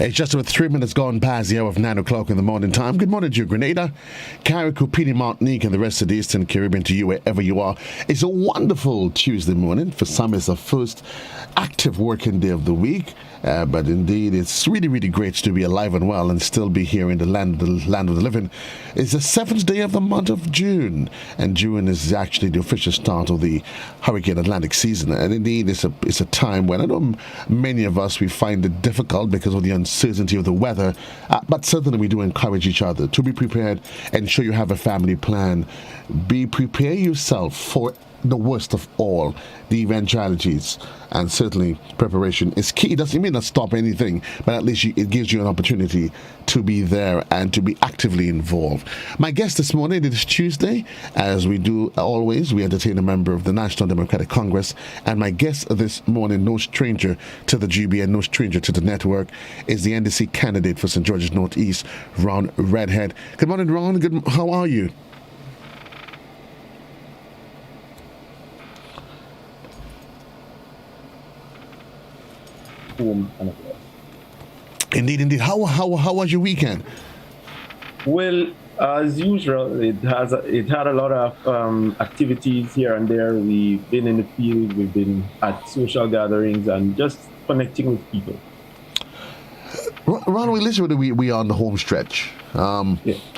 It's just about 3 minutes gone past the hour of 9 o'clock in the morning time. Good morning to you, Grenada, Carriacou, Martinique, and the rest of the Eastern Caribbean, to you wherever you are. It's a wonderful Tuesday morning. For some, it's the first active working day of the week. But indeed, it's really, really great to be alive and well and still be here in the land of the living. It's the 7th day of the month of June, and June is actually the official start of the Hurricane Atlantic season. And indeed, it's a time when I know many of us, we find it difficult because of the uncertainty of the weather, but certainly we do encourage each other to be prepared. Ensure you have a family plan. Prepare yourself for the worst of all, the eventualities, and certainly preparation is key. It may not stop anything, but at least it gives you an opportunity to be there and to be actively involved. My guest this morning, it is Tuesday, as we do always, we entertain a member of the National Democratic Congress, and my guest this morning, no stranger to the GBN, no stranger to the network, is the NDC candidate for St. George's Northeast, Ron Redhead. Good morning, Ron. How are you? Indeed. How was your weekend? Well, as usual, it had a lot of activities here and there. We've been in the field, we've been at social gatherings, and just connecting with people. Ron, we are on the home stretch.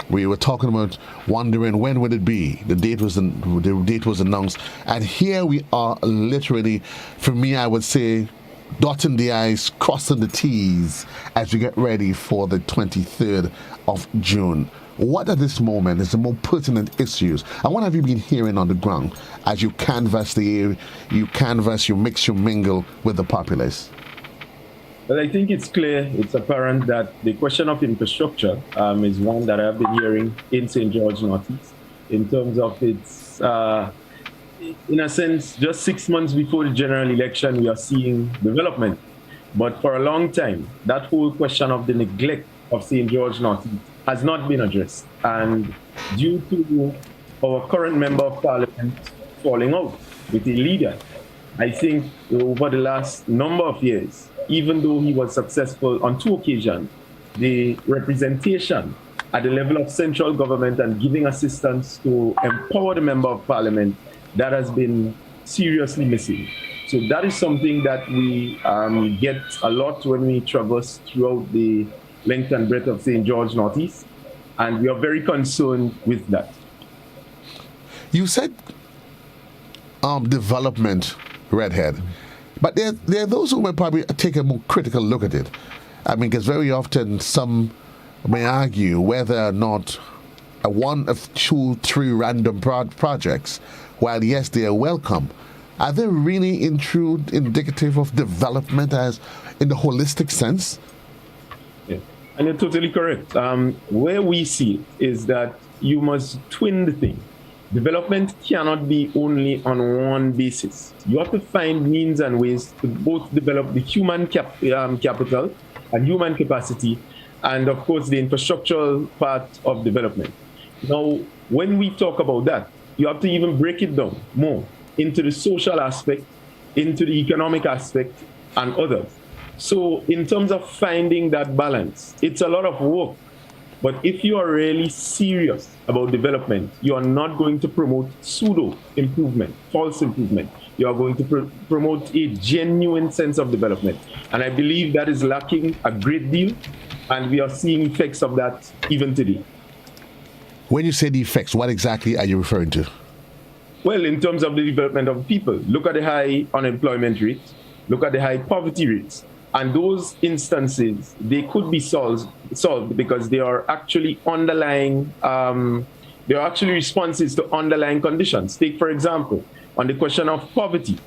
We were talking about wondering when would it be. The date was announced, and here we are. Literally, for me, I would say, dotting the I's, crossing the T's as we get ready for the 23rd of June. What at this moment is the more pertinent issues? And what have you been hearing on the ground as you canvass the area, you mix, you mingle with the populace? Well, I think it's clear, it's apparent that the question of infrastructure is one that I've been hearing in St. George Northeast in terms of its in a sense, just 6 months before the general election, we are seeing development. But for a long time, that whole question of the neglect of St. George Northeast has not been addressed. And due to our current member of parliament falling out with a leader, I think over the last number of years, even though he was successful on 2 occasions, the representation at the level of central government and giving assistance to empower the member of parliament, that has been seriously missing. So that is something that we get a lot when we traverse throughout the length and breadth of St. George Northeast, and we are very concerned with that. You said development, Redhead, but there are those who may probably take a more critical look at it. I mean, because very often some may argue whether or not one of 2, 3 random projects, while yes, they are welcome, are they really indicative of development as in the holistic sense? Yeah, and you're totally correct. Where we see it is that you must twin the thing. Development cannot be only on one basis. You have to find means and ways to both develop the human capital and human capacity, and of course the infrastructural part of development. Now, when we talk about that, you have to even break it down more into the social aspect, into the economic aspect, and others. So in terms of finding that balance, it's a lot of work. But if you are really serious about development, you are not going to promote pseudo improvement, false improvement. You are going to promote a genuine sense of development. And I believe that is lacking a great deal, and we are seeing effects of that even today. When you say the effects, what exactly are you referring to? Well, in terms of the development of people, look at the high unemployment rate, look at the high poverty rates. And those instances, they could be solved because they are actually underlying, they are actually responses to underlying conditions. Take, for example, on the question of poverty,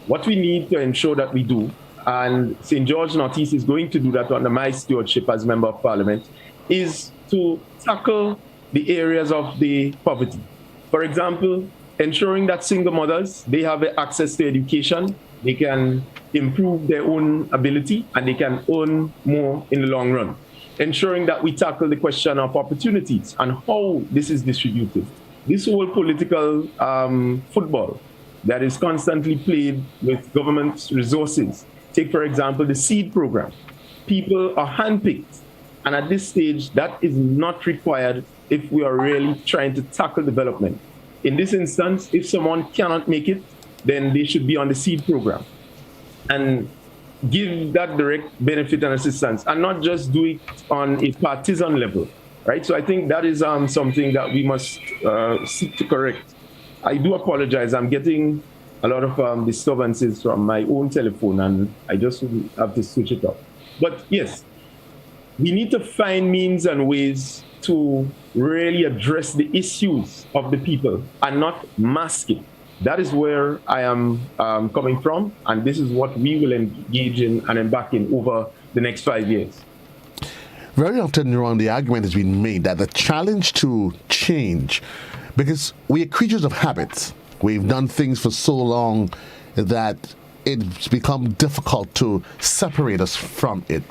what we need to ensure that we do, and St. George Northeast is going to do that under my stewardship as Member of Parliament, is to tackle the areas of the poverty. For example, ensuring that single mothers, they have access to education, they can improve their own ability, and they can earn more in the long run. Ensuring that we tackle the question of opportunities and how this is distributed. This whole political football that is constantly played with government resources. Take, for example, the SEED program. people are handpicked. And at this stage, that is not required if we are really trying to tackle development. In this instance, if someone cannot make it, then they should be on the seed program and give that direct benefit and assistance, and not just do it on a partisan level, right? So I think that is something that we must seek to correct. I do apologize. I'm getting a lot of disturbances from my own telephone, and I just have to switch it off. But yes, we need to find means and ways to really address the issues of the people and not mask it. That is where I am coming from, and this is what we will engage in and embark in over the next 5 years. Very often, Ron, the argument has been made that the challenge to change, because we are creatures of habits. We've done things for so long that it's become difficult to separate us from it.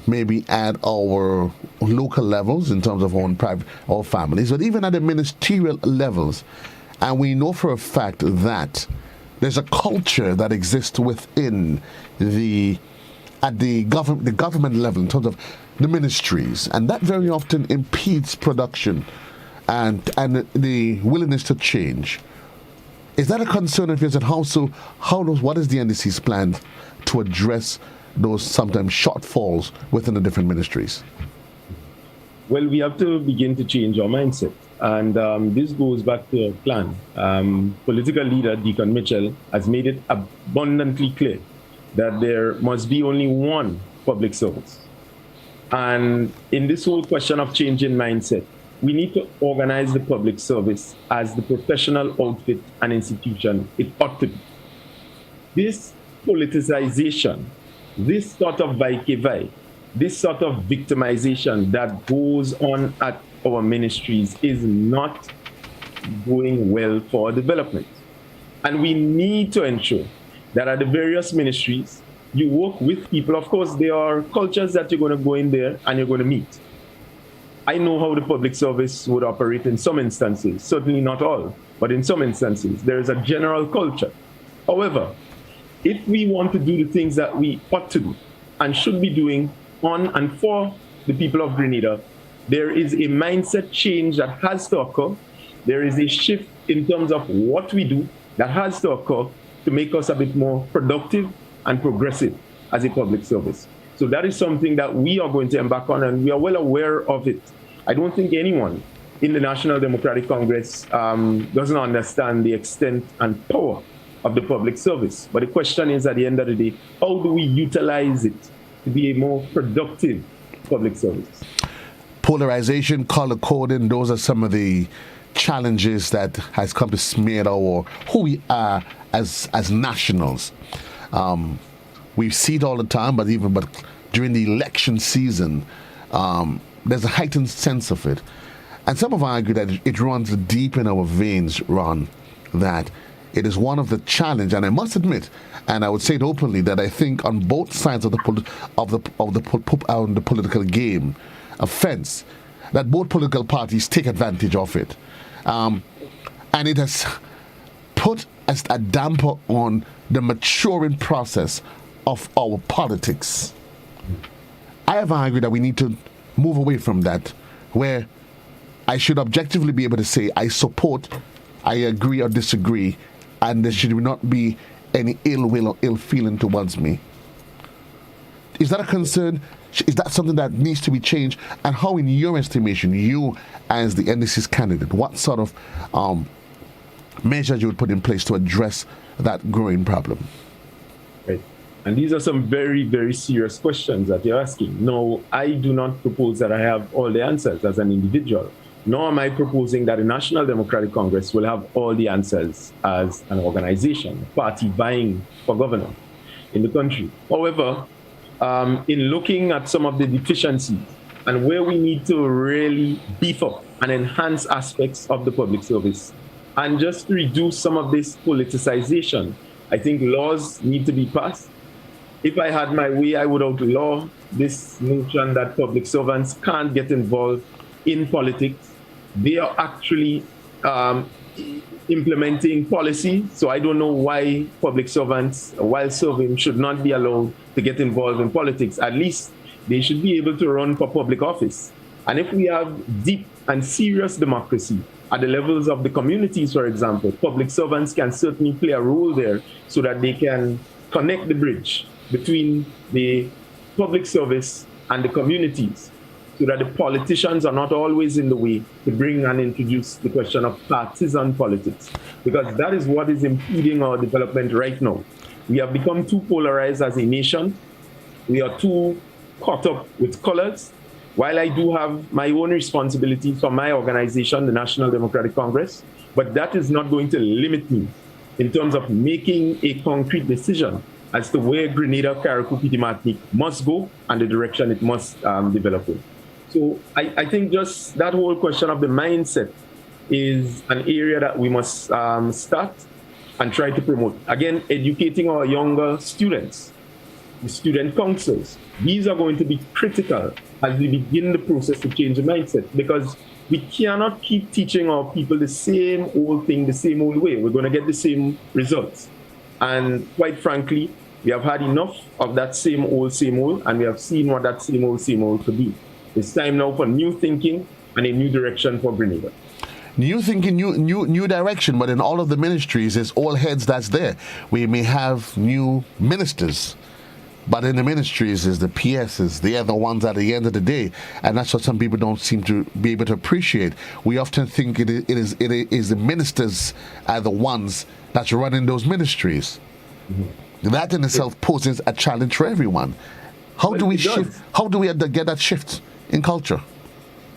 Maybe at our local levels in terms of our own private or families, but even at the ministerial levels. And we know for a fact that there's a culture that exists within the government level in terms of the ministries, and that very often impedes production and the willingness to change. Is that a concern of yours? And what is the NDC's plan to address those sometimes shortfalls within the different ministries? Well, we have to begin to change our mindset. And this goes back to a plan. Political leader Deacon Mitchell has made it abundantly clear that there must be only one public service. And in this whole question of changing mindset, we need to organize the public service as the professional outfit and institution it ought to be. This politicization, this sort of vai-que-vai, this sort of victimization that goes on at our ministries is not going well for development. And we need to ensure that at the various ministries, you work with people. Of course, there are cultures that you're going to go in there and you're going to meet. I know how the public service would operate in some instances, certainly not all, but in some instances, there is a general culture. However, if we want to do the things that we ought to do and should be doing on and for the people of Grenada, there is a mindset change that has to occur. There is a shift in terms of what we do that has to occur to make us a bit more productive and progressive as a public service. So that is something that we are going to embark on, and we are well aware of it. I don't think anyone in the National Democratic Congress doesn't understand the extent and power of the public service. But the question is, at the end of the day, how do we utilize it to be a more productive public service? Polarization, color coding, those are some of the challenges that has come to smear who we are as nationals. We see it all the time, but during the election season, there's a heightened sense of it. And some have argued that it runs deep in our veins, Ron, that it is one of the challenge, and I must admit, and I would say it openly, that I think on both sides of the political game, a fence, that both political parties take advantage of it. And it has put a damper on the maturing process of our politics. I have argued that we need to move away from that, where I should objectively be able to say I support, I agree or disagree, and there should not be any ill will or ill feeling towards me. Is that a concern? Is that something that needs to be changed? And how, in your estimation, you as the NDC's candidate, what sort of measures you would put in place to address that growing problem? Right. And these are some very, very serious questions that you're asking. No, I do not propose that I have all the answers as an individual, nor am I proposing that the National Democratic Congress will have all the answers as an organization, a party vying for governance in the country. However, in looking at some of the deficiencies and where we need to really beef up and enhance aspects of the public service and just reduce some of this politicization, I think laws need to be passed. If I had my way, I would outlaw this notion that public servants can't get involved in politics. They are actually implementing policy. So I don't know why public servants, while serving, should not be allowed to get involved in politics. At least they should be able to run for public office. And if we have deep and serious democracy at the levels of the communities, for example, public servants can certainly play a role there so that they can connect the bridge between the public service and the communities, so that the politicians are not always in the way to bring and introduce the question of partisan politics, because that is what is impeding our development right now. We have become too polarized as a nation. We are too caught up with colors. While I do have my own responsibility for my organization, the National Democratic Congress, but that is not going to limit me in terms of making a concrete decision as to where Grenada, Carriacou, Petite Martinique must go and the direction it must develop in. So I think just that whole question of the mindset is an area that we must start and try to promote. Again, educating our younger students, the student councils. These are going to be critical as we begin the process to change the mindset, because we cannot keep teaching our people the same old thing, the same old way. We're going to get the same results. And quite frankly, we have had enough of that same old, and we have seen what that same old could be. It's time now for new thinking and a new direction for Grenada. New thinking, new direction, but in all of the ministries, it's all heads that's there. We may have new ministers, but in the ministries is the PSs, they are the ones at the end of the day, and that's what some people don't seem to be able to appreciate. We often think it is the ministers are the ones that's running those ministries. Mm-hmm. That in itself poses a challenge for everyone. How do we shift? How do we get that shift in culture?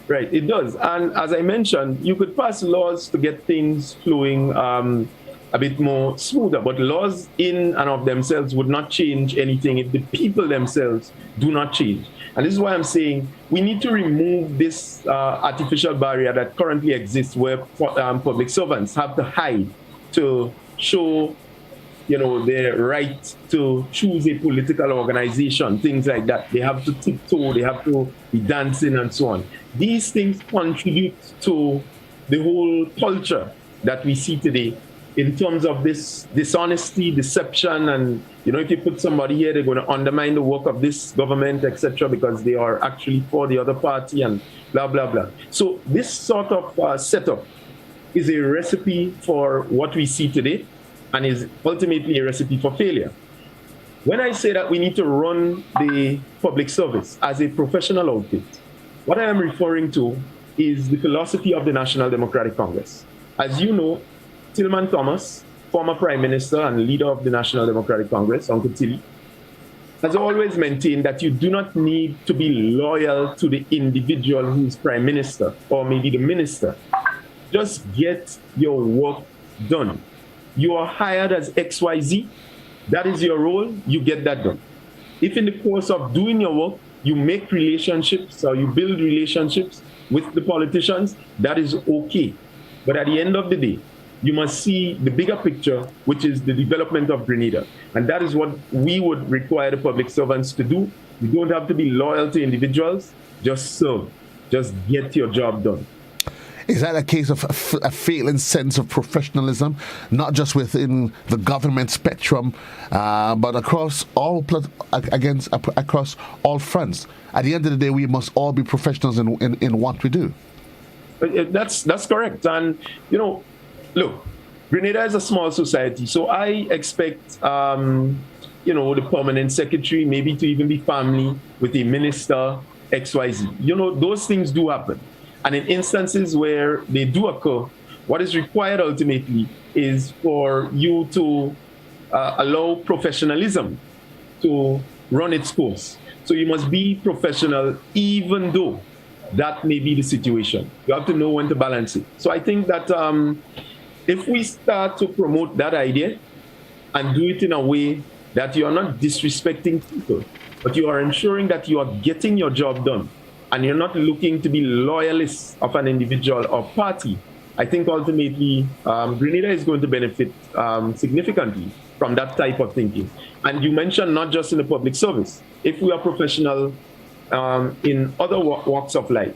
Right, it does. And as I mentioned, you could pass laws to get things flowing a bit more smoother, but laws in and of themselves would not change anything if the people themselves do not change. And this is why I'm saying we need to remove this artificial barrier that currently exists, where public servants have to hide to show, their right to choose a political organization, things like that. They have to tiptoe, they have to be dancing and so on. These things contribute to the whole culture that we see today in terms of this dishonesty, deception, and, if you put somebody here, they're going to undermine the work of this government, etc., because they are actually for the other party and blah, blah, blah. So this sort of setup is a recipe for what we see today, and is ultimately a recipe for failure. When I say that we need to run the public service as a professional outfit, what I am referring to is the philosophy of the National Democratic Congress. As you know, Tillman Thomas, former Prime Minister and leader of the National Democratic Congress, Uncle Tilly, has always maintained that you do not need to be loyal to the individual who's Prime Minister or maybe the minister. Just get your work done. You are hired as XYZ, that is your role, you get that done. If in the course of doing your work, you make relationships or you build relationships with the politicians, that is okay. But at the end of the day, you must see the bigger picture, which is the development of Grenada. And that is what we would require the public servants to do. You don't have to be loyal to individuals, just serve, just get your job done. Is that a case of a failing sense of professionalism, not just within the government spectrum, but across all across all fronts? At the end of the day, we must all be professionals in what we do. That's correct. And look, Grenada is a small society, so I expect the permanent secretary maybe to even be family with a minister XYZ. Those things do happen. And in instances where they do occur, what is required ultimately is for you to allow professionalism to run its course. So you must be professional even though that may be the situation. You have to know when to balance it. So I think that if we start to promote that idea and do it in a way that you are not disrespecting people, but you are ensuring that you are getting your job done, and you're not looking to be loyalists of an individual or party, I think ultimately Grenada is going to benefit significantly from that type of thinking. And you mentioned not just in the public service. If we are professional in other walks of life,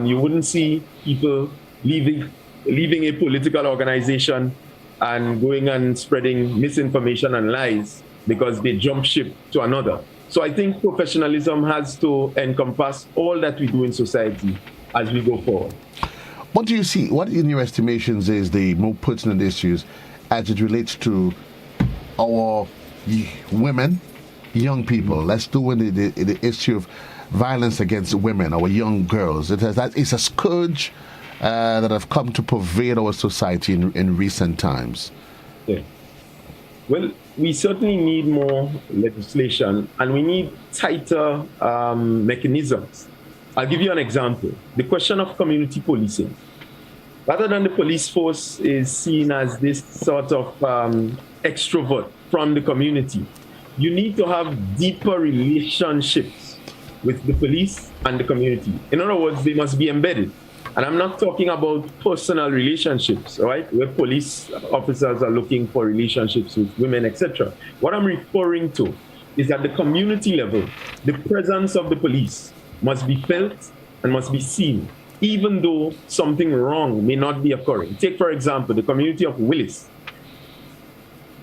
you wouldn't see people leaving leaving a political organization and going and spreading misinformation and lies because they jump ship to another. So I think professionalism has to encompass all that we do in society as we go forward. What do you see, what in your estimations is the more pertinent issues as it relates to our women, young people? Let's do the issue of violence against women, our young girls. It's a scourge that have come to pervade our society in recent times. Yeah. Well, we certainly need more legislation and we need tighter mechanisms. I'll give you an example. The question of community policing. Rather than the police force is seen as this sort of extrovert from the community, you need to have deeper relationships with the police and the community. In other words, they must be embedded. And I'm not talking about personal relationships, right, where police officers are looking for relationships with women, etc. What I'm referring to is at the community level, the presence of the police must be felt and must be seen, even though something wrong may not be occurring. Take, for example, the community of Willis.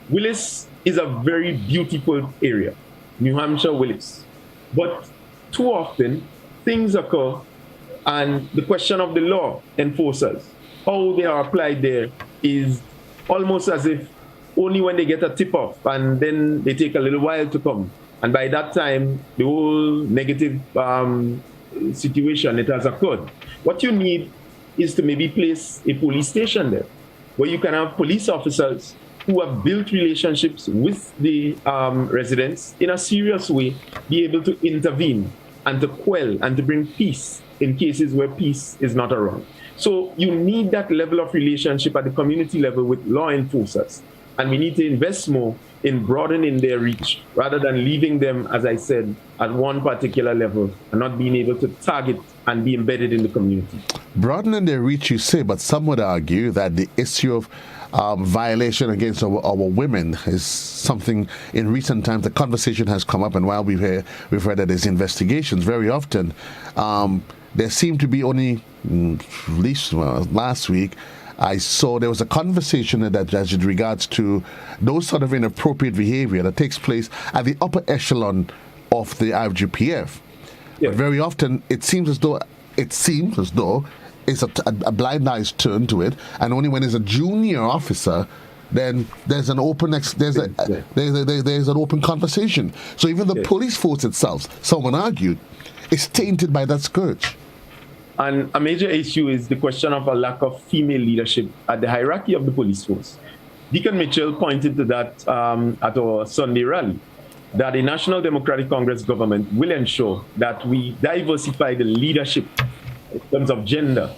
Willis is a very beautiful area, New Hampshire, Willis. But too often, things occur, and the question of the law enforcers, how they are applied there, is almost as if only when they get a tip-off, and then they take a little while to come. And by that time, the whole negative situation, it has occurred. What you need is to maybe place a police station there, where you can have police officers who have built relationships with the residents in a serious way, be able to intervene and to quell and to bring peace in cases where peace is not around. So you need that level of relationship at the community level with law enforcers. And we need to invest more in broadening their reach rather than leaving them, as I said, at one particular level and not being able to target and be embedded in the community. Broadening their reach, you say, but some would argue that the issue of violation against our women is something in recent times. The conversation has come up, and while we've heard that there's investigations, very often there seem to be only, at least last week, I saw there was a conversation that as it regards to those sort of inappropriate behavior that takes place at the upper echelon of the IGPF. Yeah. But very often it seems as though it's a blind eye's turn to it, and only when there's a junior officer, then there's an open there's an open conversation. So even the police force itself, someone argued, is tainted by that scourge. And a major issue is the question of a lack of female leadership at the hierarchy of the police force. Deacon Mitchell pointed to that at our Sunday rally, that the National Democratic Congress government will ensure that we diversify the leadership in terms of gender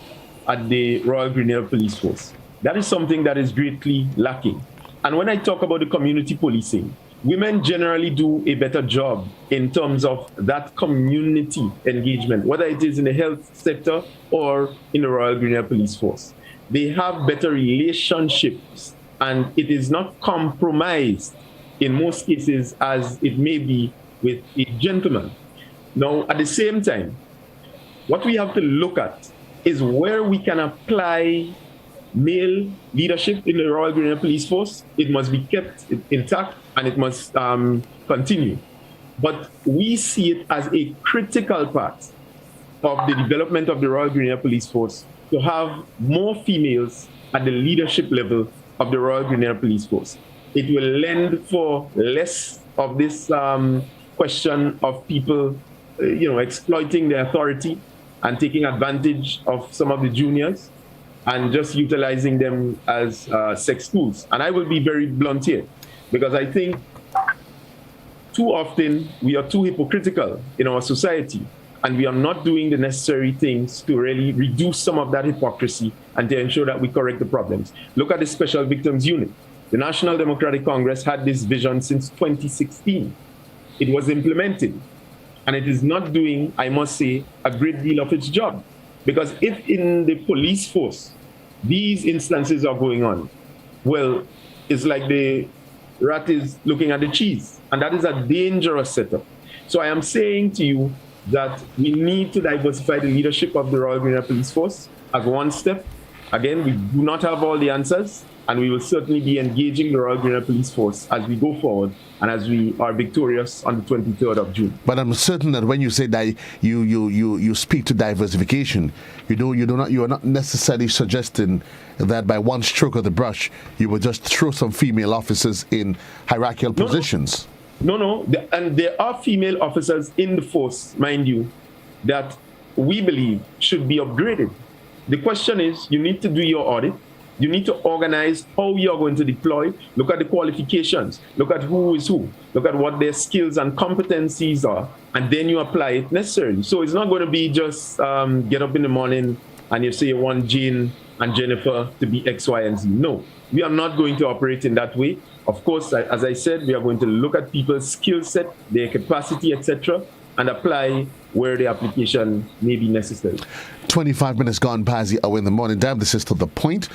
at the Royal Grenadier Police Force. That is something that is greatly lacking. And when I talk about the community policing, women generally do a better job in terms of that community engagement, whether it is in the health sector or in the Royal Grenadier Police Force. They have better relationships, and it is not compromised in most cases as it may be with a gentleman. Now, at the same time, what we have to look at is where we can apply male leadership in the Royal Grenadier Police Force. It must be kept intact and it must continue. But we see it as a critical part of the development of the Royal Grenadier Police Force to have more females at the leadership level of the Royal Grenadier Police Force. It will lend for less of this question of people exploiting their authority and taking advantage of some of the juniors and just utilizing them as sex tools. And I will be very blunt here, because I think too often we are too hypocritical in our society, and we are not doing the necessary things to really reduce some of that hypocrisy and to ensure that we correct the problems. Look at the Special Victims Unit. The National Democratic Congress had this vision since 2016. It was implemented, and it is not doing, I must say, a great deal of its job. Because if in the police force, these instances are going on, well, it's like the rat is looking at the cheese, and that is a dangerous setup. So I am saying to you that we need to diversify the leadership of the Royal Grenadier Police Force as one step. Again, we do not have all the answers, and we will certainly be engaging the Royal Grenadier Police Force as we go forward and as we are victorious on the 23rd of June. But I'm certain that when you say that you speak to diversification, you are not necessarily suggesting that by one stroke of the brush you will just throw some female officers in hierarchical positions. No. And there are female officers in the force, mind you, that we believe should be upgraded. The question is, you need to do your audit. You need to organize how you're going to deploy. Look at the qualifications. Look at who is who. Look at what their skills and competencies are. And then you apply it necessarily. So it's not going to be just get up in the morning and you say you want Jane and Jennifer to be X, Y, and Z. No, we are not going to operate in that way. Of course, as I said, we are going to look at people's skill set, their capacity, etc., and apply where the application may be necessary. 25 minutes gone past the hour in the morning time. This is To The Point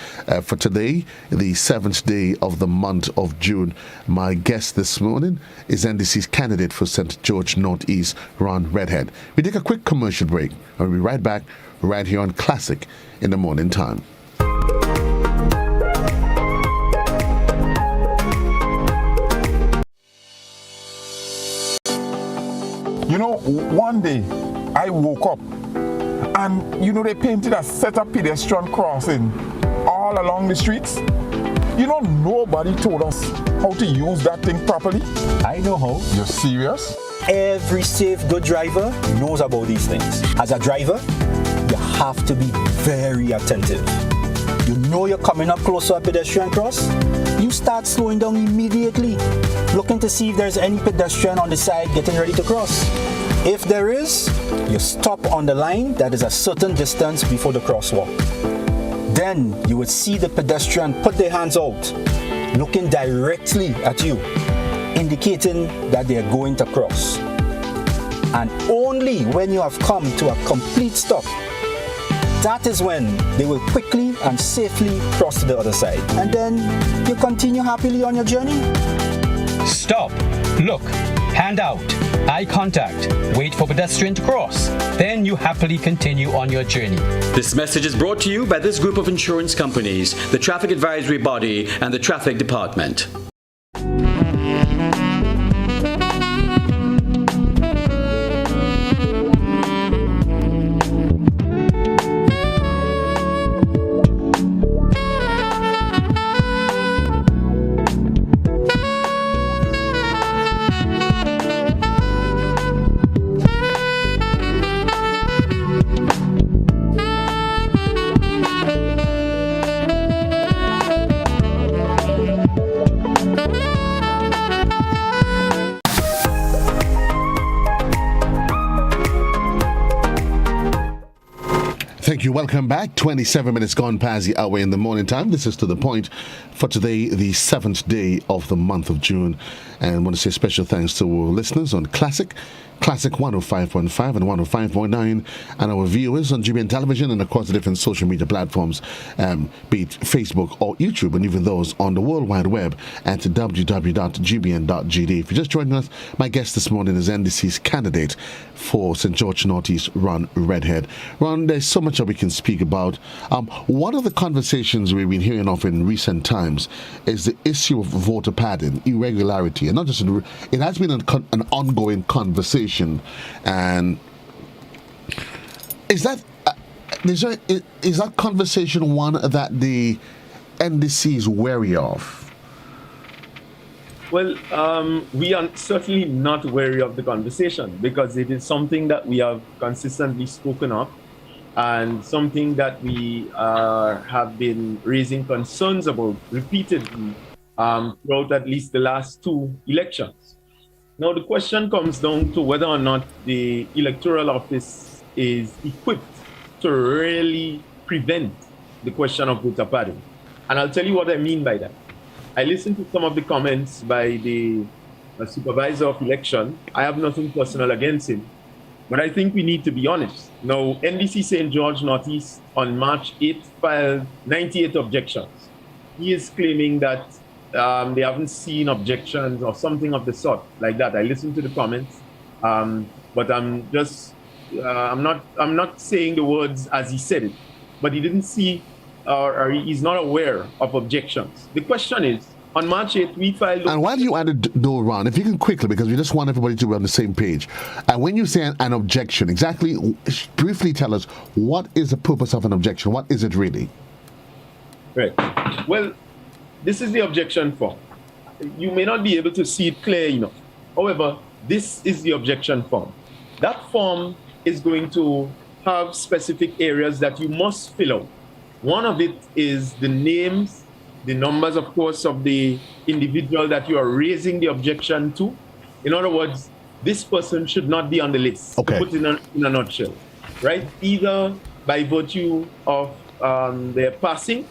for today, the 7th day of the month of June. My guest this morning is NDC's candidate for St. George Northeast, Ron Redhead. We take a quick commercial break and we'll be right back right here on Classic in the Morning Time. You know, one day I woke up and, you know, they painted a set of pedestrian crossing all along the streets. You know, nobody told us how to use that thing properly. I know how. You're serious? Every safe, good driver knows about these things. As a driver, you have to be very attentive. You know you're coming up close to a pedestrian cross, you start slowing down immediately, looking to see if there's any pedestrian on the side getting ready to cross. If there is, you stop on the line that is a certain distance before the crosswalk. Then you would see the pedestrian put their hands out, looking directly at you, indicating that they are going to cross. And only when you have come to a complete stop, that is when they will quickly and safely cross to the other side. And then you continue happily on your journey. Stop, look, hand out, eye contact, wait for pedestrian to cross. Then you happily continue on your journey. This message is brought to you by this group of insurance companies, the Traffic Advisory Body, and the Traffic Department. Thank you. Welcome back. 27 minutes gone past the hour in the morning time. This is To The Point for today, the 7th day of the month of June. And I want to say special thanks to our listeners on Classic 105.5 and 105.9, and our viewers on GBN Television and across the different social media platforms, be it Facebook or YouTube, and even those on the World Wide Web at www.gbn.gd. If you're just joining us, my guest this morning is NDC's candidate for St. George Northeast, Ron Redhead. Ron, there's so much that we can speak about. One of the conversations we've been hearing of in recent times is the issue of voter padding, irregularity, and not just it has been an ongoing conversation. And is that conversation one that the NDC is wary of? Well, we are certainly not wary of the conversation because it is something that we have consistently spoken of and something that we have been raising concerns about repeatedly throughout at least the last two elections. Now, the question comes down to whether or not the electoral office is equipped to really prevent the question of voter padding. And I'll tell you what I mean by that. I listened to some of the comments by the supervisor of election. I have nothing personal against him, but I think we need to be honest. Now, NDC St. George Northeast on March 8th filed 98 objections. He is claiming that they haven't seen objections or something of the sort like that. I listened to the comments, but I'm not saying the words as he said it. But he didn't see or he's not aware of objections. The question is, on March 8th, we filed... And while you added though, Ron, if you can quickly, because we just want everybody to be on the same page. And when you say an objection, exactly, briefly tell us, what is the purpose of an objection? What is it really? Right. Well, this is the objection form. You may not be able to see it clear enough. However, this is the objection form. That form is going to have specific areas that you must fill out. One of it is the names, the numbers, of course, of the individual that you are raising the objection to. In other words, this person should not be on the list. Okay. Put in a nutshell, right? Either by virtue of their passing,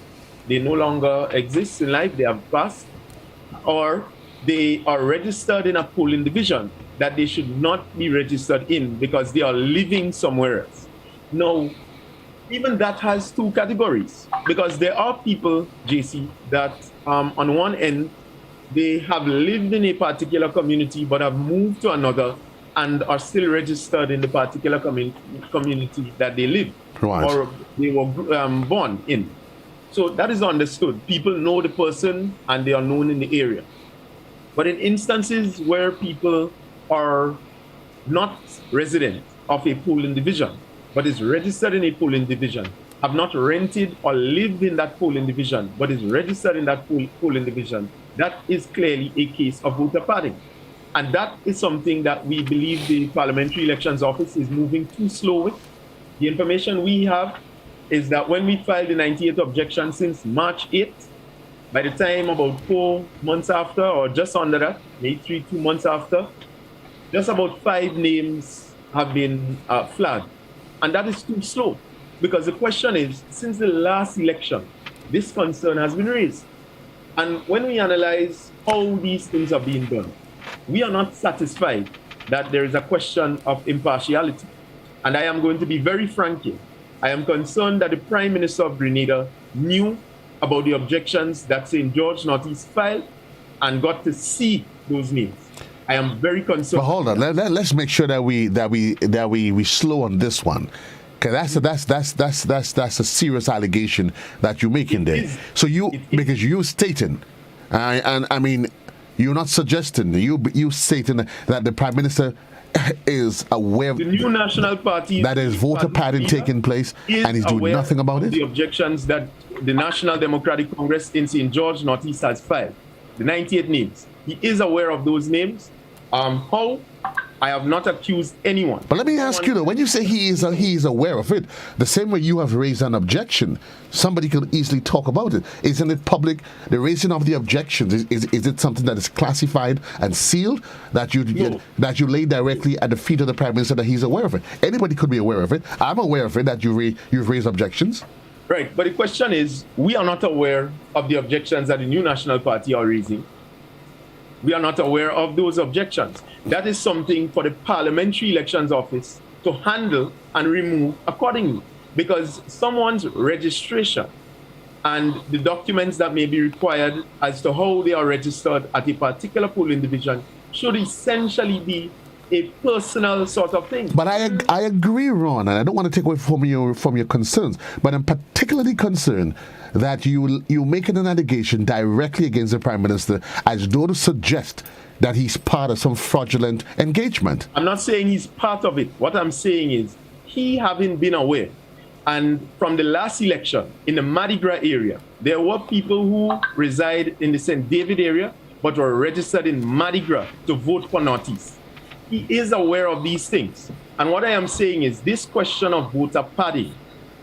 they no longer exist in life, they have passed, or they are registered in a polling division that they should not be registered in because they are living somewhere else. Now, even that has two categories, because there are people, JC, that on one end, they have lived in a particular community but have moved to another and are still registered in the particular community that they live Right. or they were born in. So that is understood. People know the person and they are known in the area. But in instances where people are not resident of a polling division, but is registered in a polling division, have not rented or lived in that polling division, but is registered in that polling division, that is clearly a case of voter padding. And that is something that we believe the Parliamentary Elections Office is moving too slow with. The information we have is that when we filed the 98th objection since March 8th, by the time about 4 months after, or just under that, maybe 2 months after, just about 5 names have been flagged. And that is too slow, because the question is, since the last election, this concern has been raised. And when we analyze how these things are being done, we are not satisfied that there is a question of impartiality. And I am going to be very frank here. I am concerned that the Prime Minister of Grenada knew about the objections that St. George Northeast filed and got to see those names. I am very concerned. But hold on, let's make sure that we slow on this one, because that's a serious allegation that you're making there. So because you stating, and I mean, you're not suggesting, you stating that the Prime Minister is aware of the new National Party that is voter padding taking place, and he's doing nothing about it. The objections that the National Democratic Congress in St. George Northeast has filed, the 98 names, he is aware of those names. How? I have not accused anyone. But let me ask you though, when you say he is aware of it, the same way you have raised an objection, somebody could easily talk about it. Isn't it public? The raising of the objections, is it something that is classified and sealed that you lay directly at the feet of the Prime Minister that he's aware of it? Anybody could be aware of it. I'm aware of it that you've raised objections. Right, but the question is, we are not aware of the objections that the new National Party are raising. We are not aware of those objections. That is something for the Parliamentary Elections Office to handle and remove accordingly, because someone's registration and the documents that may be required as to how they are registered at a particular polling division should essentially be a personal sort of thing. But I agree, Ron, and I don't want to take away from your concerns, but I'm particularly concerned that you making an allegation directly against the Prime Minister as though to suggest that he's part of some fraudulent engagement. I'm not saying he's part of it. What I'm saying is he having been aware. And from the last election in the Mardi Gras area, there were people who reside in the St. David area but were registered in Mardi Gras to vote for Northeast. He is aware of these things. And what I am saying is this question of voter padding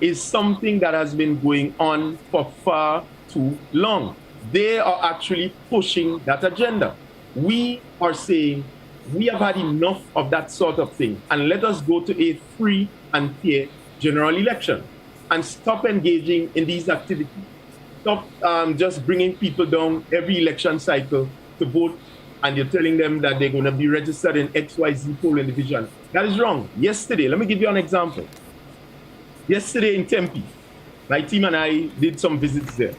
is something that has been going on for far too long. They are actually pushing that agenda. We are saying we have had enough of that sort of thing, and let us go to a free and fair general election and stop engaging in these activities. Stop just bringing people down every election cycle to vote, and you're telling them that they're going to be registered in XYZ polling division. That is wrong. Yesterday, let me give you an example. Yesterday in Tempe, my team and I did some visits there.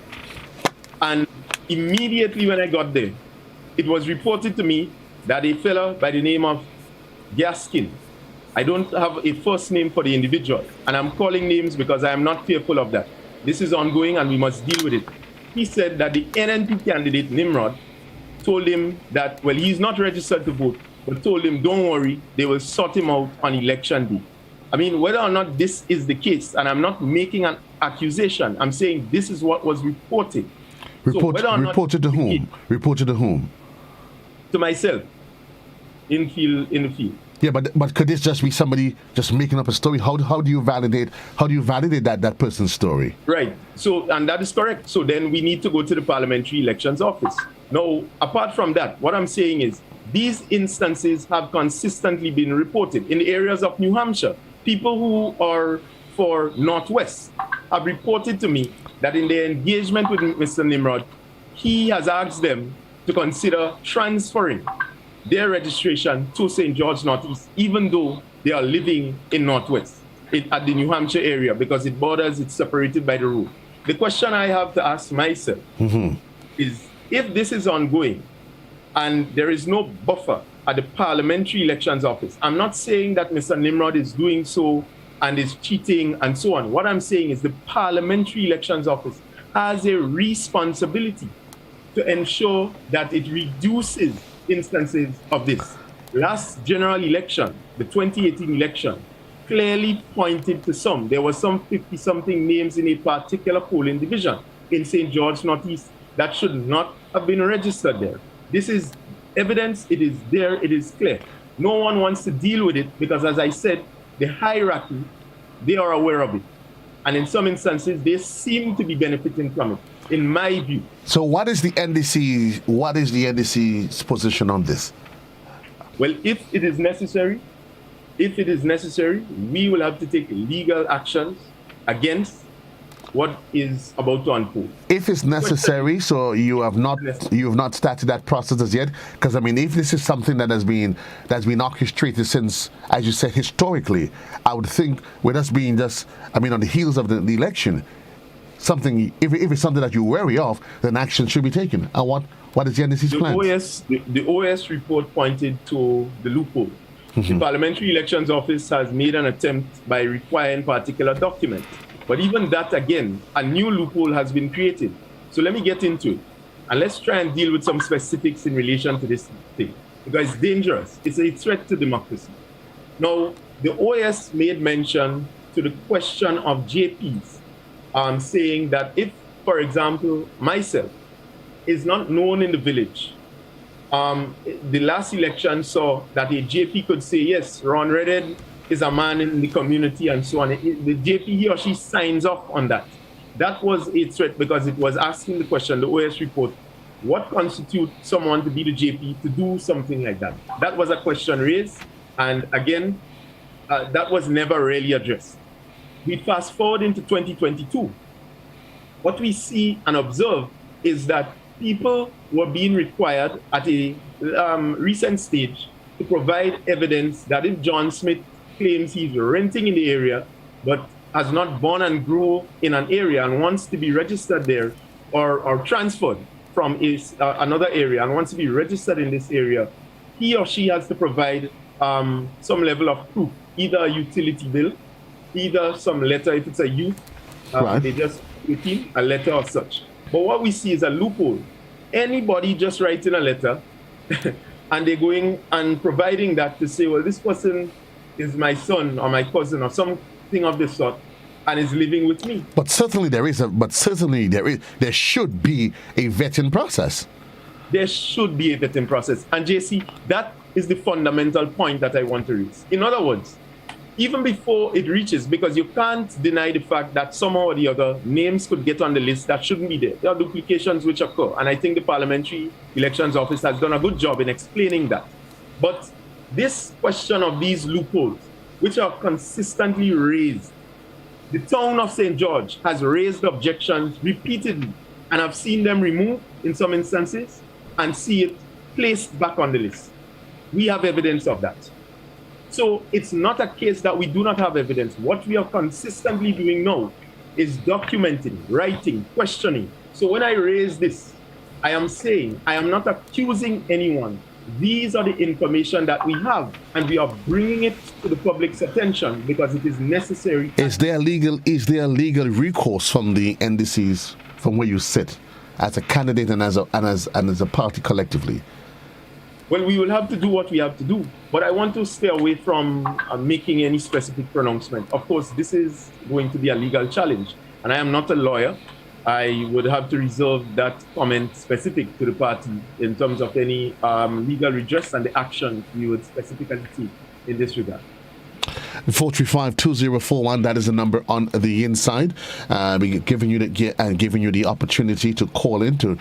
And immediately when I got there, it was reported to me that a fellow by the name of Gaskin, I don't have a first name for the individual, and I'm calling names because I am not fearful of that. this is ongoing and we must deal with it. He said that the NNP candidate, Nimrod, told him that, well, he's not registered to vote, but told him, don't worry, they will sort him out on election day. I mean, whether or not this is the case, and I'm not making an accusation, I'm saying this is what was reported. Reported to whom? Reported to whom? To myself, in the field. Yeah, but could this just be somebody just making up a story? How do you validate that person's story? Right. So, and that is correct. So then we need to go to the Parliamentary Elections Office. Now, apart from that, what I'm saying is these instances have consistently been reported in the areas of New Hampshire. People who are for Northwest have reported to me that in their engagement with Mr. Nimrod, he has asked them to consider transferring their registration to St. George Northeast, even though they are living in Northwest, at the New Hampshire area, because it's separated by the road. The question I have to ask myself is, if this is ongoing and there is no buffer at the Parliamentary Elections Office, I'm not saying that Mr. Nimrod is doing so and is cheating and so on. What I'm saying is the Parliamentary Elections Office has a responsibility to ensure that it reduces instances of this. Last general election, the 2018 election, clearly pointed to some. There were some 50-something names in a particular polling division in St. George Northeast that should not have been registered there. This is evidence. It is there. It is clear. No one wants to deal with it because, as I said, the hierarchy, they are aware of it. And in some instances, they seem to be benefiting from it, in my view. So what is the NDC's position on this? Well, if it is necessary, we will have to take legal actions against what is about to unfold. If it's necessary, so you have not started that process as yet, because I mean, if this is something that's been orchestrated since, as you said, historically, I would think with us being on the heels of the election, something, if it's something that you're wary of, then action should be taken. And what is the NDC's plan? The OAS report pointed to the loophole. The Parliamentary Elections Office has made an attempt by requiring particular documents. But even that, again, a new loophole has been created. So let me get into it. And let's try and deal with some specifics in relation to this thing. Because it's dangerous. It's a threat to democracy. Now, the OAS made mention to the question of JPs, saying that if, for example, myself is not known in the village, the last election saw that a JP could say, yes, Ron Redhead is a man in the community and so on. The JP, he or she signs off on that. That was a threat because it was asking the question, the OAS report, what constitutes someone to be the JP to do something like that? That was a question raised. And again, that was never really addressed. We fast forward into 2022. What we see and observe is that people were being required at a recent stage to provide evidence that if John Smith claims he's renting in the area, but has not born and grew in an area and wants to be registered there or transferred from another area and wants to be registered in this area, he or she has to provide some level of proof, either a utility bill, either some letter, if it's a youth, right. They just put in a letter or such. But what we see is a loophole. Anybody just writing a letter and they're going and providing that to say, well, this person is my son or my cousin or something of this sort and is living with me. But certainly there should be a vetting process. There should be a vetting process. And JC, that is the fundamental point that I want to raise. In other words, even before it reaches, because you can't deny the fact that somehow or the other names could get on the list that shouldn't be there. There are duplications which occur. And I think the Parliamentary Elections Office has done a good job in explaining that. But this question of these loopholes, which are consistently raised, the town of St. George has raised objections repeatedly, and I've seen them removed in some instances and see it placed back on the list. We have evidence of that. So it's not a case that we do not have evidence. What we are consistently doing now is documenting, writing, questioning. So when I raise this, I am saying, I am not accusing anyone These are the information that we have, and we are bringing it to the public's attention because it is necessary. Is there legal recourse from the NDCs from where you sit as a candidate and as a party collectively? Well, we will have to do what we have to do, but I want to stay away from making any specific pronouncement. Of course, this is going to be a legal challenge, and I am not a lawyer. I would have to reserve that comment specific to the party in terms of any legal redress and the action we would specifically take in this regard. 435-2041, that is the number on the inside. We're giving you the opportunity to call in to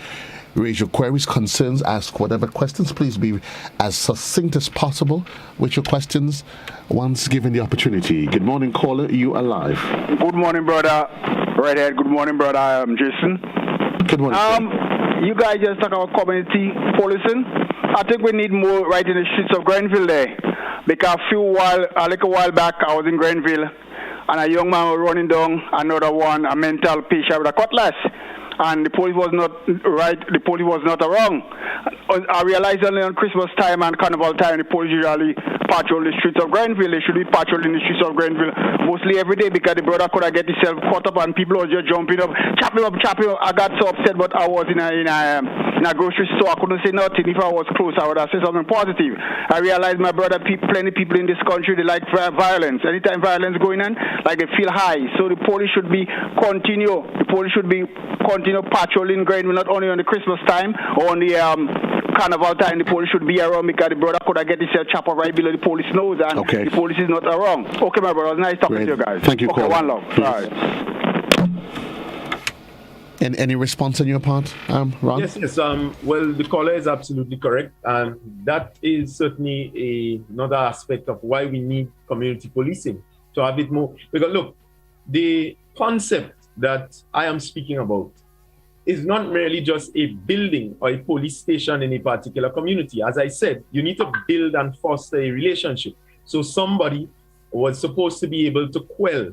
raise your queries, concerns, ask whatever questions. Please be as succinct as possible with your questions once given the opportunity. Good morning, caller. You are live. Good morning, brother. Redhead. Good morning, brother. I'm Jason. Good morning. You guys just talk about community policing. I think we need more right in the streets of Grenville there. Because a little while back, I was in Grenville, and a young man was running down another one, a mental patient with a cutlass. And the police was not right, the police was not wrong. I realized only on Christmas time and Carnival time, the police usually patrol the streets of Grenville. They should be patrolling the streets of Grenville mostly every day because the brother could have get himself caught up and people were just jumping up, chopping up. I got so upset, but I was in a grocery store. I couldn't say nothing. If I was close, I would have said something positive. I realized my brother, plenty of people in this country, they like violence. Anytime violence going on, like they feel high. So the police should be continue patrolling Grenville, not only on the Christmas time or on the Carnival time. The police should be around because the brother could have get himself chopped up right below the police nose, and the police is not around. Okay, my brother, it was nice talking to you guys. Thank you, okay, one love. All right. And any response on your part, Ron? Yes. Well, the caller is absolutely correct, and that is certainly another aspect of why we need community policing to have it more. Because look, the concept that I am speaking about is not merely just a building or a police station in a particular community. As I said, you need to build and foster a relationship. So somebody was supposed to be able to quell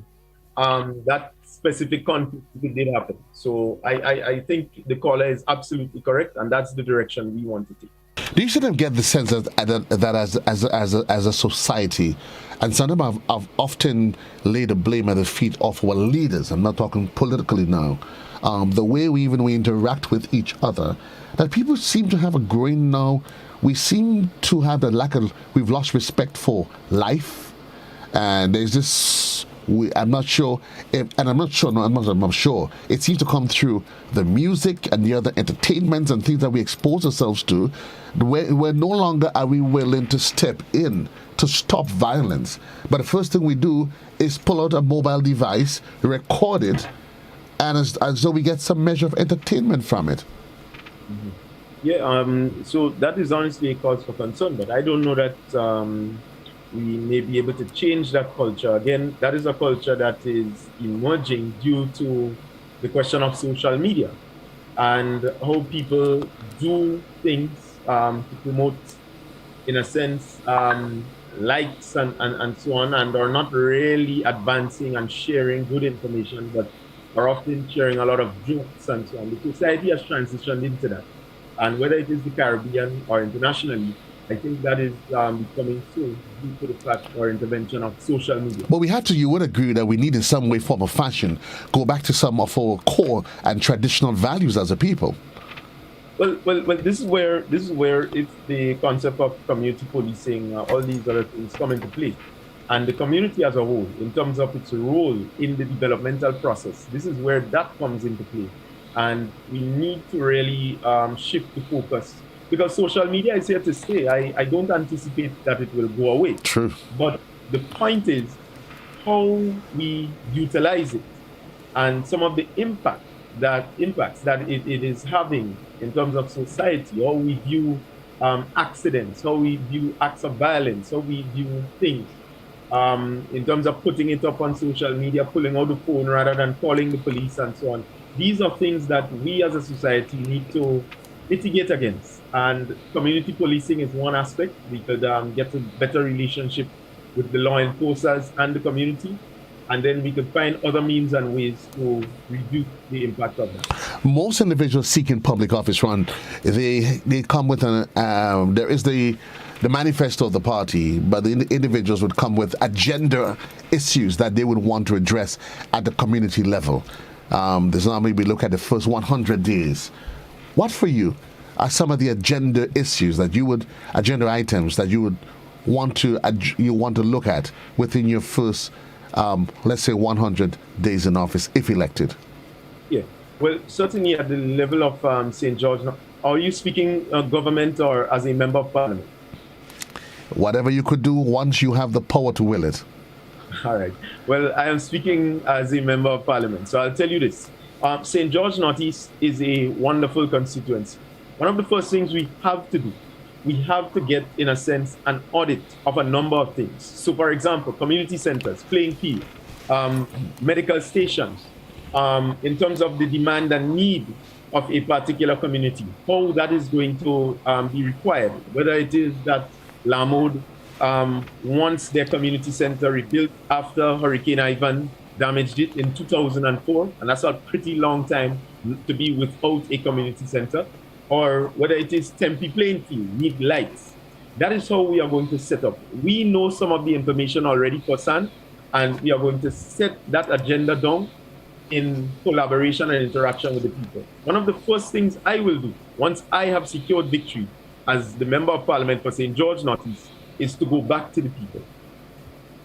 that specific conflict if it did happen. So I think the caller is absolutely correct, and that's the direction we want to take. Do you sort of get the sense that as a society, and some of them have often laid the blame at the feet of our leaders, I'm not talking politically now, the way we interact with each other, that people seem to have a growing now, we seem to have we've lost respect for life, and there's this, I'm not sure, it seems to come through the music and the other entertainments and things that we expose ourselves to, where no longer are we willing to step in to stop violence. But the first thing we do is pull out a mobile device, record it, and as though we get some measure of entertainment from it. Mm-hmm. Yeah, so that is honestly a cause for concern, but I don't know that we may be able to change that culture. Again, that is a culture that is emerging due to the question of social media and how people do things to promote, in a sense, likes and so on, and are not really advancing and sharing good information, but are often sharing a lot of jokes and so on. The society has transitioned into that. And whether it is the Caribbean or internationally, I think that is becoming soon due to the fact or intervention of social media. But you would agree that we need in some way, form, or fashion, go back to some of our core and traditional values as a people. Well, this is where it's the concept of community policing, all these other things come into play. And the community as a whole, in terms of its role in the developmental process, this is where that comes into play. And we need to really shift the focus, because social media is here to stay. I don't anticipate that it will go away. True. But the point is how we utilize it and some of the impacts that it is having in terms of society, how we view accidents, how we view acts of violence, how we view things. In terms of putting it up on social media, pulling out the phone rather than calling the police and so on. These are things that we as a society need to mitigate against. And community policing is one aspect. We could get a better relationship with the law enforcers and the community. and then we could find other means and ways to reduce the impact of that. Most individuals seeking public office run, they come with there is the manifesto of the party, but the individuals would come with agenda issues that they would want to address at the community level. There's normally we look at the first 100 days. What for you are some of the agenda issues that agenda items that you would want to look at within your first, let's say, 100 days in office if elected? Yeah, well, certainly at the level of St. George. Are you speaking government or as a member of parliament? Whatever you could do once you have the power to will it. All right. Well, I am speaking as a member of parliament, so I'll tell you this. St. George Northeast is a wonderful constituency. One of the first things we have to do, we have to get, in a sense, an audit of a number of things. So, for example, community centers, playing field, medical stations, in terms of the demand and need of a particular community, how that is going to be required, whether it is that Lamode wants their community center rebuilt after Hurricane Ivan damaged it in 2004, and that's a pretty long time to be without a community center, or whether it is Tempe playing field, need lights. That is how we are going to set up. We know some of the information already for SAN, and we are going to set that agenda down in collaboration and interaction with the people. One of the first things I will do, once I have secured victory as the Member of Parliament for St. George Northeast, is to go back to the people.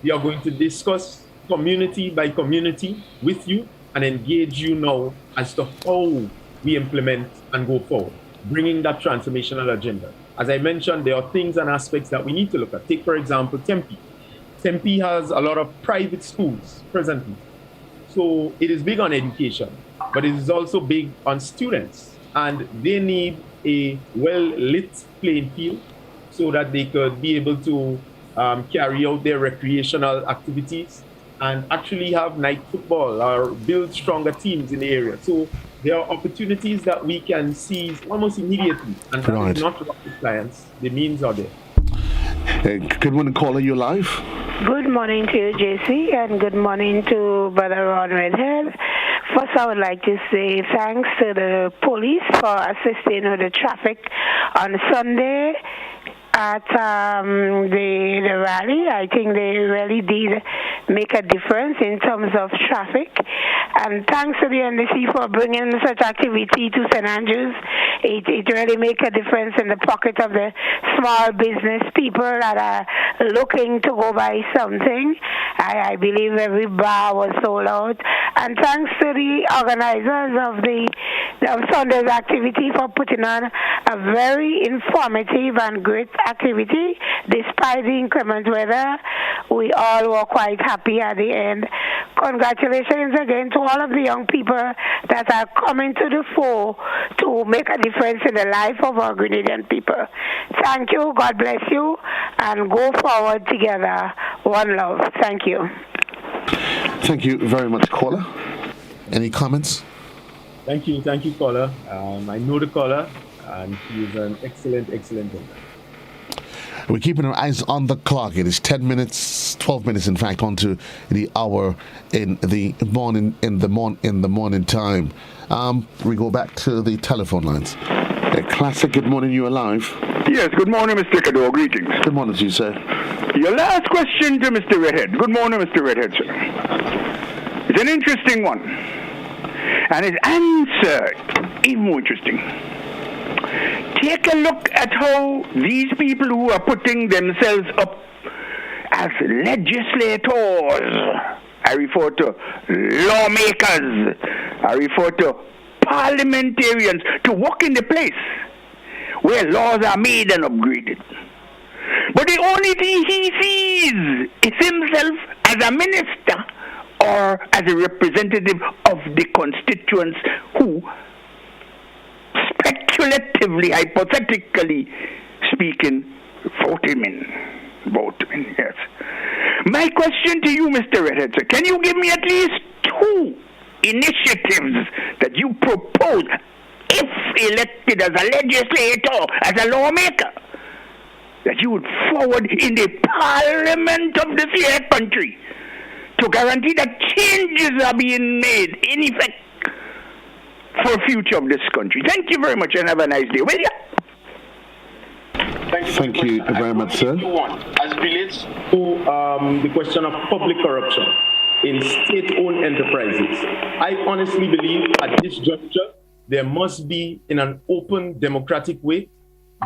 We are going to discuss community by community with you and engage you now as to how we implement and go forward, bringing that transformational agenda. As I mentioned, there are things and aspects that we need to look at. Take, for example, Tempe. Tempe has a lot of private schools presently. So it is big on education, but it is also big on students. And they need a well-lit playing field so that they could be able to carry out their recreational activities and actually have night football or build stronger teams in the area. So there are opportunities that we can seize almost immediately. And that is not rocket science. The means are there. Good morning, caller. You live? Good morning to you, JC, and good morning to Brother Ron Redhead. First, I would like to say thanks to the police for assisting with the traffic on Sunday at the rally. I think they really did make a difference in terms of traffic. And thanks to the NDC for bringing such activity to St. Andrews. It really makes a difference in the pocket of the small business people that are looking to go buy something. I believe every bar was sold out. And thanks to the organizers of Sunday's activity for putting on a very informative and great activity. Despite the inclement weather, we all were quite happy at the end. Congratulations again to all of the young people that are coming to the fore to make a difference in the life of our Grenadian people. Thank you, God bless you, and go forward together. One love. Thank you. Thank you very much, caller. Any comments? Thank you, caller. I know the caller, and he is an excellent woman. We're keeping our eyes on the clock. It is 10 minutes, 12 minutes, in fact, onto the hour in the morning time. We go back to the telephone lines. Classic, good morning, you are live. Yes, good morning, Mr. Kado. Greetings. Good morning to you, sir. Your last question to Mr. Redhead. Good morning, Mr. Redhead, sir. It's an interesting one. And his answer even more interesting. Take a look at how these people who are putting themselves up as legislators, I refer to lawmakers, I refer to parliamentarians, to work in the place where laws are made and upgraded. But the only thing he sees is himself as a minister or as a representative of the constituents who, speculatively, hypothetically speaking, vote him in, yes. My question to you, Mr. Redhead, sir, can you give me at least 2 initiatives that you propose, if elected as a legislator, as a lawmaker, that you would forward in the parliament of this here country to guarantee that changes are being made in effect for the future of this country. Thank you very much and have a nice day. Will ya? Thank you very much, sir. As it relates to the question of public corruption in state-owned enterprises, I honestly believe at this juncture, there must be, in an open, democratic way,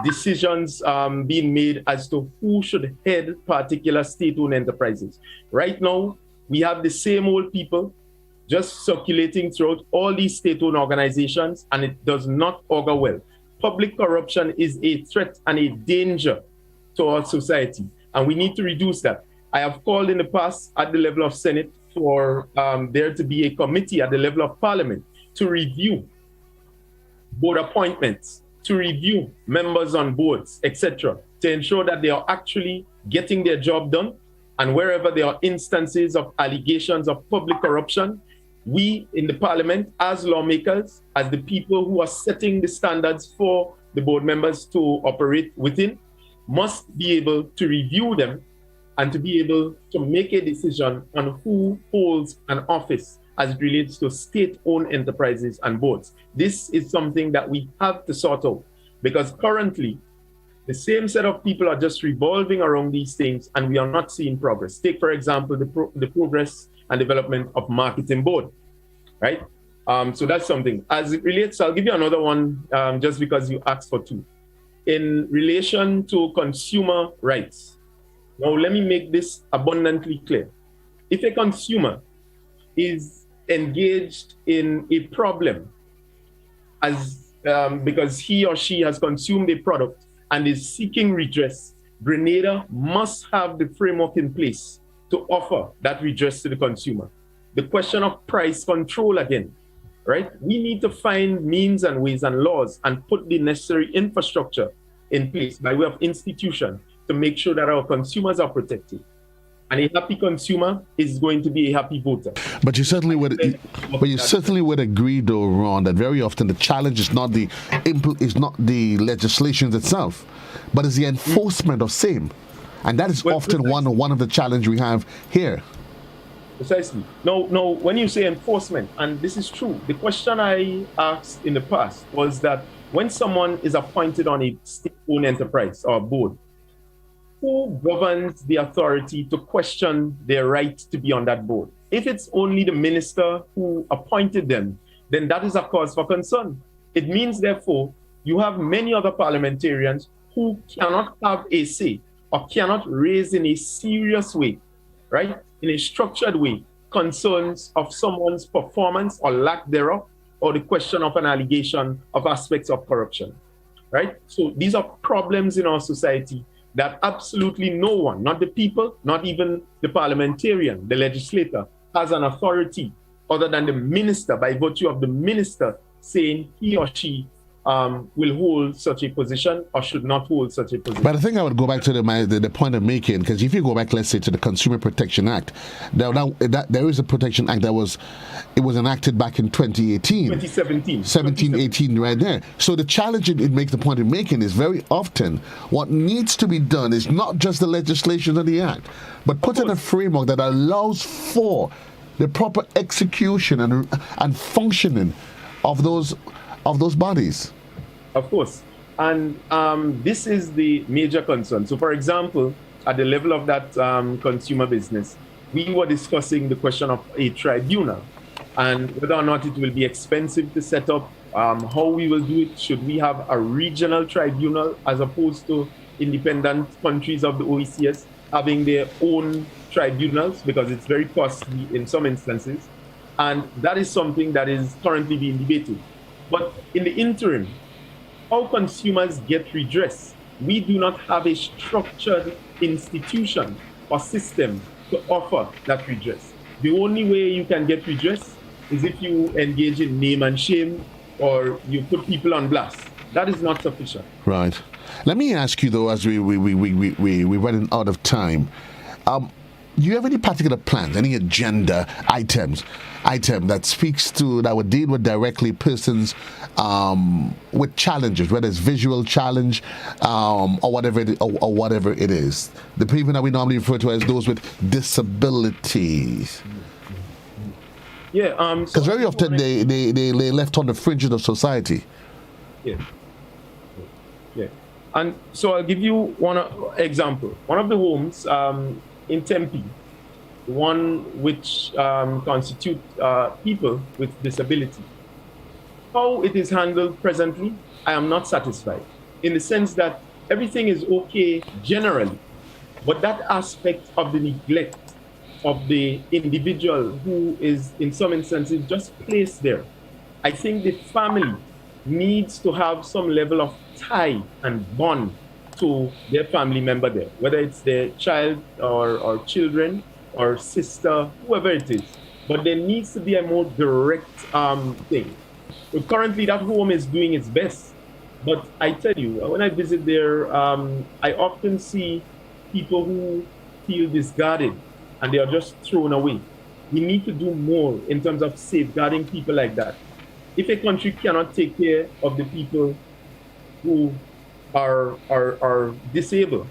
decisions being made as to who should head particular state-owned enterprises. Right now, we have the same old people just circulating throughout all these state-owned organizations, and it does not augur well. Public corruption is a threat and a danger to our society, and we need to reduce that. I have called in the past at the level of Senate for there to be a committee at the level of Parliament to review board appointments, to review members on boards, etc., to ensure that they are actually getting their job done. And wherever there are instances of allegations of public corruption, we in the Parliament, as lawmakers, as the people who are setting the standards for the board members to operate within, must be able to review them and to be able to make a decision on who holds an office as it relates to state-owned enterprises and boards. This is something that we have to sort out, because currently the same set of people are just revolving around these things and we are not seeing progress. Take, for example, the progress and development of marketing board, right? So that's something. As it relates, I'll give you another one just because you asked for two. In relation to consumer rights, now let me make this abundantly clear. If a consumer is engaged in a problem as because he or she has consumed a product and is seeking redress, Grenada must have the framework in place to offer that redress to the consumer. The question of price control again, right? We need to find means and ways and laws and put the necessary infrastructure in place by way of institution to make sure that our consumers are protected. And a happy consumer is going to be a happy voter. But you certainly would agree, though, Ron, that very often the challenge is not the legislation itself, but it's the enforcement of same, and that is often one of the challenge we have here. Precisely. No. When you say enforcement, and this is true, the question I asked in the past was that when someone is appointed on a state-owned enterprise or board, who governs the authority to question their right to be on that board? If it's only the minister who appointed them, then that is a cause for concern. It means, therefore, you have many other parliamentarians who cannot have a say or cannot raise in a serious way, right, in a structured way, concerns of someone's performance or lack thereof, or the question of an allegation of aspects of corruption, right? So these are problems in our society that absolutely no one, not the people, not even the parliamentarian, the legislator, has an authority other than the minister, by virtue of the minister saying he or she will hold such a position or should not hold such a position. But I think I would go back to the point I'm making, because if you go back, let's say, to the Consumer Protection Act, there is a Protection Act that was enacted back in 2017, 18, right there. So the challenge it makes, the point I'm making, is very often what needs to be done is not just the legislation of the Act, but put in a framework that allows for the proper execution and functioning of those bodies. Of course. And this is the major concern. So, for example, at the level of that consumer business, we were discussing the question of a tribunal and whether or not it will be expensive to set up, how we will do it. Should we have a regional tribunal as opposed to independent countries of the OECS having their own tribunals, because it's very costly in some instances. And that is something that is currently being debated. But in the interim, how consumers get redress? We do not have a structured institution or system to offer that redress. The only way you can get redress is if you engage in name and shame or you put people on blast. That is not sufficient. Right. Let me ask you, though, as we're running out of time, do you have any particular plans, any agenda item that speaks to, that would deal with directly persons with challenges, whether it's visual challenge or whatever it is? The people that we normally refer to as those with disabilities. Yeah. Because very often they're left on the fringes of society. Yeah. Yeah. And so I'll give you one example. One of the homes in Tempe, one which constitute people with disability. How it is handled presently, I am not satisfied, in the sense that everything is okay generally, but that aspect of the neglect of the individual who is in some instances just placed there, I think the family needs to have some level of tie and bond to their family member there, whether it's their child or children or sister, whoever it is. But there needs to be a more direct thing. So currently that home is doing its best. But I tell you, when I visit there, I often see people who feel discarded and they are just thrown away. We need to do more in terms of safeguarding people like that. If a country cannot take care of the people who are disabled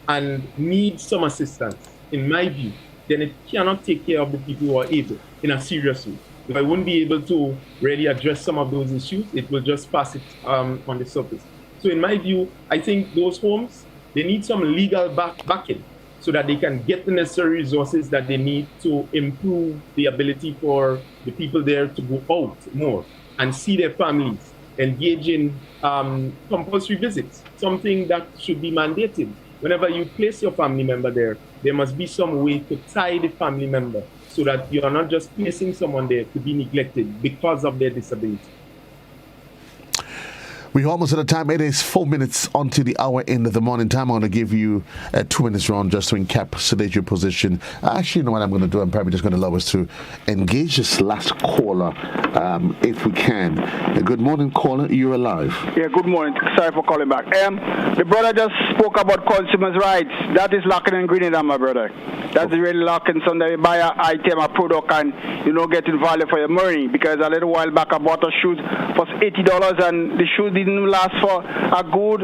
and need some assistance, in my view, then it cannot take care of the people who are able in a serious way. If I wouldn't be able to really address some of those issues, it will just pass it on the surface. So in my view, I think those homes, they need some legal backing so that they can get the necessary resources that they need to improve the ability for the people there to go out more and see their families, engage in compulsory visits, something that should be mandated. Whenever you place your family member there must be some way to tie the family member so that you are not just placing someone there to be neglected because of their disability. We're almost at a time. It is 4 minutes onto the hour in the morning time. I'm going to give you a 2 minutes round just to encapsulate your position. Actually, you know what I'm going to do? I'm probably just going to allow us to engage this last caller if we can. Good morning, caller. You're alive. Yeah, good morning. Sorry for calling back. The brother just spoke about consumers' rights. That is lacking in Grenada, my brother. That's really lacking. Somebody buy an item, a product, and you know getting value for your money. Because a little while back, I bought a shoes for $80, and the shoes didn't last for a good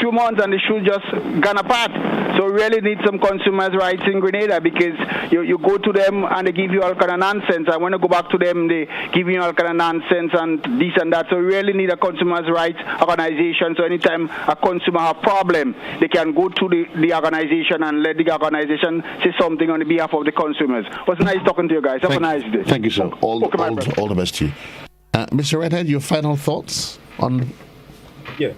few months, and the shoes just gone apart. So we really need some consumers' rights in Grenada, because you go to them and they give you all kind of nonsense. And when you go back to them, they give you all kind of nonsense and this and that. So we really need a consumers' rights organization. So anytime a consumer have a problem, they can go to the organization and let the organization say something on the behalf of the consumers. It was nice talking to you guys. Have a nice day. Thank you, sir. All the best to you. Mr. Redhead, your final thoughts on... Yeah.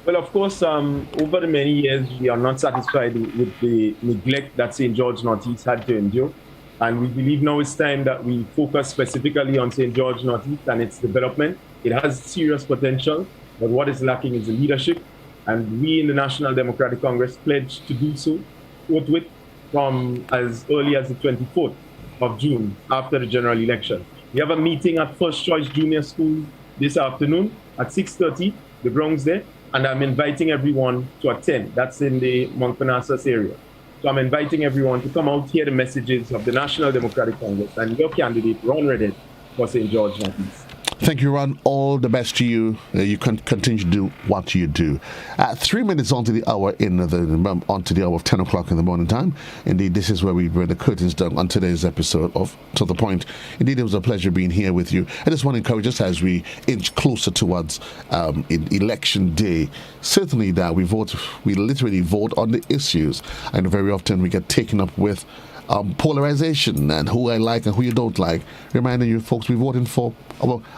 Well, of course, over the many years, we are not satisfied with the neglect that St. George Northeast had to endure. And we believe now it's time that we focus specifically on St. George Northeast and its development. It has serious potential, but what is lacking is the leadership. And we in the National Democratic Congress pledged to do so forthwith from as early as the 24th of June after the general election. We have a meeting at First Choice Junior School this afternoon at 6:30, the Bronx there, and I'm inviting everyone to attend. That's in the Montparnasse area. So I'm inviting everyone to come out, hear the messages of the National Democratic Congress and your candidate, Ron Redhead, for St. George Northeast. Thank you, Ron. All the best to you. You can continue to do what you do. 3 minutes onto the hour onto the hour of 10 o'clock in the morning time. Indeed, this is where we bring the curtains down on today's episode of To The Point. Indeed, it was a pleasure being here with you. I just want to encourage us as we inch closer towards election day. Certainly that we literally vote on the issues. And very often we get taken up with polarization and who I like and who you don't like. Reminding you folks, we're voting for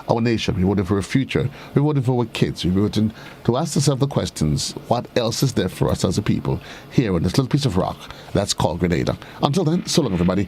our nation. We're voting for a future. We're voting for our kids. We're voting to ask ourselves the questions, what else is there for us as a people here on this little piece of rock that's called Grenada. Until then, so long everybody.